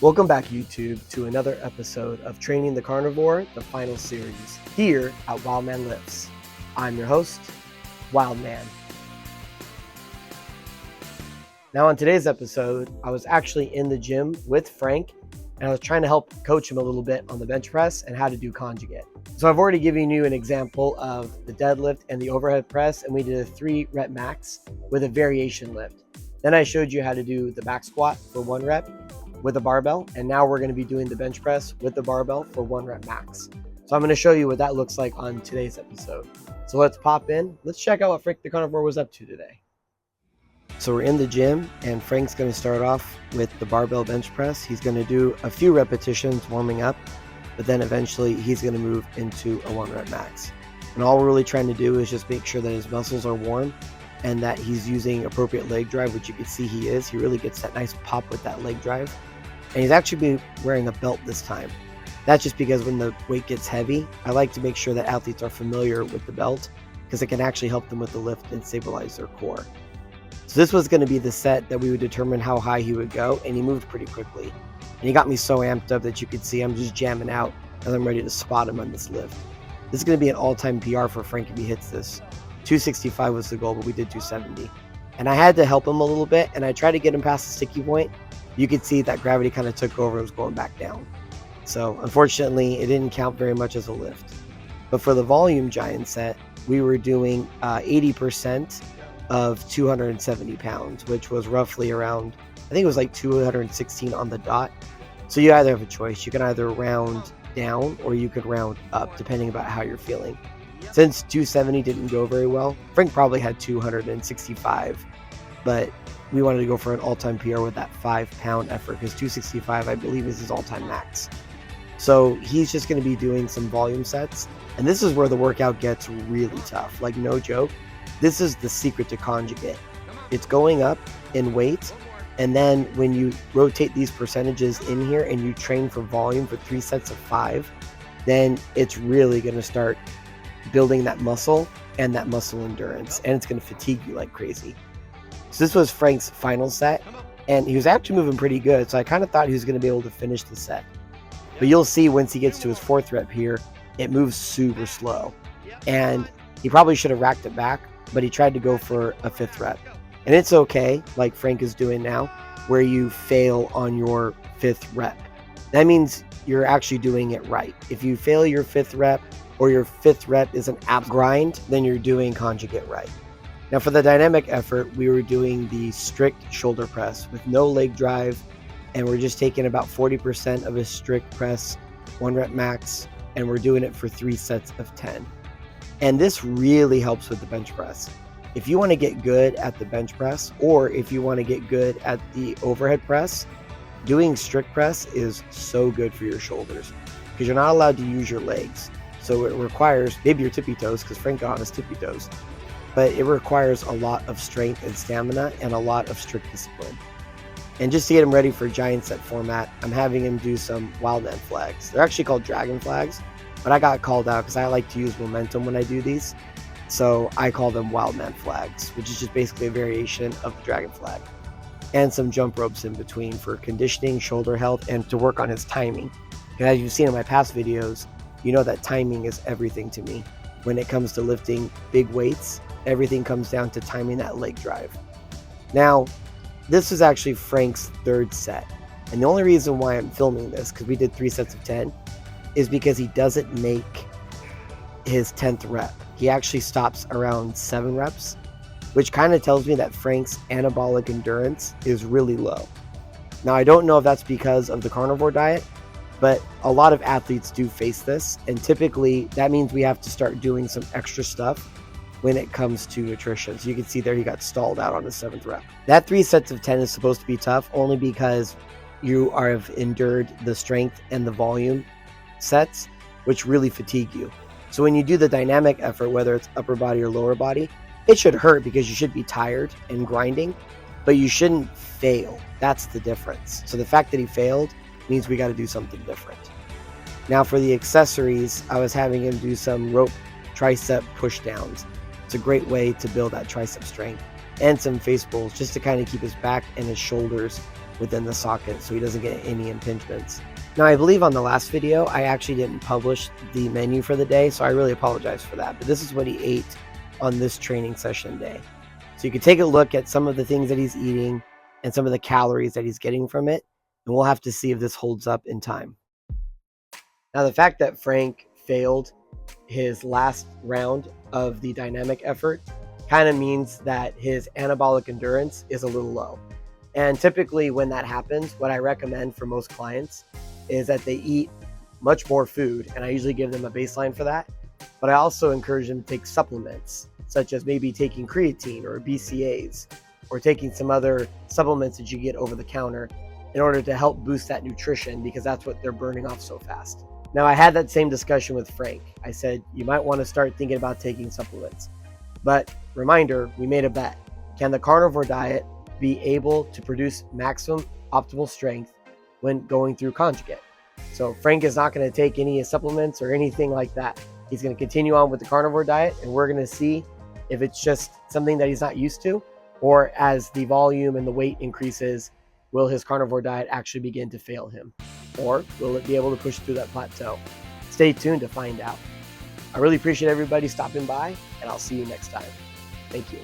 Welcome back, YouTube, to another episode of Training the Carnivore, the final series, here at WILDMAN Lifts. I'm your host, WILDMAN. Now, on today's episode, I was actually in the gym with Frank, and I was trying to help coach him a little bit on the bench press and how to do conjugate. So I've already given you an example of the deadlift and the overhead press, and we did a 3-rep max with a variation lift. Then I showed you how to do the back squat for 1 rep with a barbell, and now we're going to be doing the bench press with the barbell for 1 rep max. So I'm going to show you what that looks like on today's episode. So let's pop in. Let's check out what Frank the Carnivore was up to today. So we're in the gym, and Frank's going to start off with the barbell bench press. He's going to do a few repetitions warming up, but then eventually he's going to move into a 1 rep max. And all we're really trying to do is just make sure that his muscles are warm and that he's using appropriate leg drive, which you can see he is. He really gets that nice pop with that leg drive. And he's actually been wearing a belt this time. That's just because when the weight gets heavy, I like to make sure that athletes are familiar with the belt because it can actually help them with the lift and stabilize their core. So this was going to be the set that we would determine how high he would go, and he moved pretty quickly. And he got me so amped up that you could see I'm just jamming out as I'm ready to spot him on this lift. This is going to be an all-time PR for Frank if he hits this. 265 was the goal, but we did 270. And I had to help him a little bit, and I tried to get him past the sticky point. You could see that gravity kind of took over and was going back down. So unfortunately, it didn't count very much as a lift. But for the volume giant set, we were doing 80% of 270 pounds, which was roughly around, I think it was like 216 on the dot. So you either have a choice. You can either round down or you could round up, depending about how you're feeling. Since 270 didn't go very well, Frank probably had 265, but we wanted to go for an all-time PR with that 5-pound effort because 265, I believe, is his all-time max. So he's just going to be doing some volume sets, and this is where the workout gets really tough. Like, no joke, this is the secret to conjugate. It's going up in weight, and then when you rotate these percentages in here and you train for volume for 3 sets of 5, then it's really going to start building that muscle and that muscle endurance, and it's going to fatigue you like crazy. So this was Frank's final set, and he was actually moving pretty good, so I kind of thought he was going to be able to finish the set. But you'll see once he gets to his 4th rep here, it moves super slow. And he probably should have racked it back, but he tried to go for a 5th rep. And it's okay, like Frank is doing now, where you fail on your 5th rep. That means you're actually doing it right. If you fail your 5th rep, or your 5th rep is an ab grind, then you're doing conjugate right. Now for the dynamic effort, we were doing the strict shoulder press with no leg drive, and we're just taking about 40% of a strict press, 1 rep max, and we're doing it for 3 sets of 10. And this really helps with the bench press. If you want to get good at the bench press, or if you want to get good at the overhead press, doing strict press is so good for your shoulders because you're not allowed to use your legs. So it requires maybe your tippy toes, because Frank got on his tippy toes, but it requires a lot of strength and stamina and a lot of strict discipline. And just to get him ready for giant set format, I'm having him do some WILDMAN flags. They're actually called dragon flags, but I got called out because I like to use momentum when I do these. So I call them WILDMAN flags, which is just basically a variation of the dragon flag. And some jump ropes in between for conditioning, shoulder health, and to work on his timing. And as you've seen in my past videos, you know that timing is everything to me. When it comes to lifting big weights, everything comes down to timing that leg drive. Now, this is actually Frank's 3rd set. And the only reason why I'm filming this, because we did 3 sets of 10, is because he doesn't make his 10th rep. He actually stops around 7 reps, which kind of tells me that Frank's anabolic endurance is really low. Now, I don't know if that's because of the carnivore diet, but a lot of athletes do face this, and typically that means we have to start doing some extra stuff when it comes to nutrition. So you can see there he got stalled out on his 7th rep. That 3 sets of 10 is supposed to be tough only because you have endured the strength and the volume sets, which really fatigue you. So when you do the dynamic effort, whether it's upper body or lower body, it should hurt because you should be tired and grinding, but you shouldn't fail. That's the difference. So the fact that he failed means we got to do something different. Now for the accessories, I was having him do some rope tricep push downs. It's a great way to build that tricep strength, and some face pulls just to kind of keep his back and his shoulders within the socket so he doesn't get any impingements. Now, I believe on the last video, I actually didn't publish the menu for the day, so I really apologize for that. But this is what he ate on this training session day. So you can take a look at some of the things that he's eating and some of the calories that he's getting from it, and we'll have to see if this holds up in time. Now, the fact that Frank failed his last round of the dynamic effort kind of means that his anabolic endurance is a little low. And typically when that happens, what I recommend for most clients is that they eat much more food, and I usually give them a baseline for that. But I also encourage them to take supplements, such as maybe taking creatine or BCAAs, or taking some other supplements that you get over the counter in order to help boost that nutrition, because that's what they're burning off so fast. Now, I had that same discussion with Frank. I said, you might want to start thinking about taking supplements. But reminder, we made a bet. Can the carnivore diet be able to produce maximum optimal strength when going through Conjugate? So Frank is not going to take any supplements or anything like that. He's going to continue on with the carnivore diet, and we're going to see if it's just something that he's not used to, or as the volume and the weight increases, will his carnivore diet actually begin to fail him? Or will it be able to push through that plateau? Stay tuned to find out. I really appreciate everybody stopping by, and I'll see you next time. Thank you.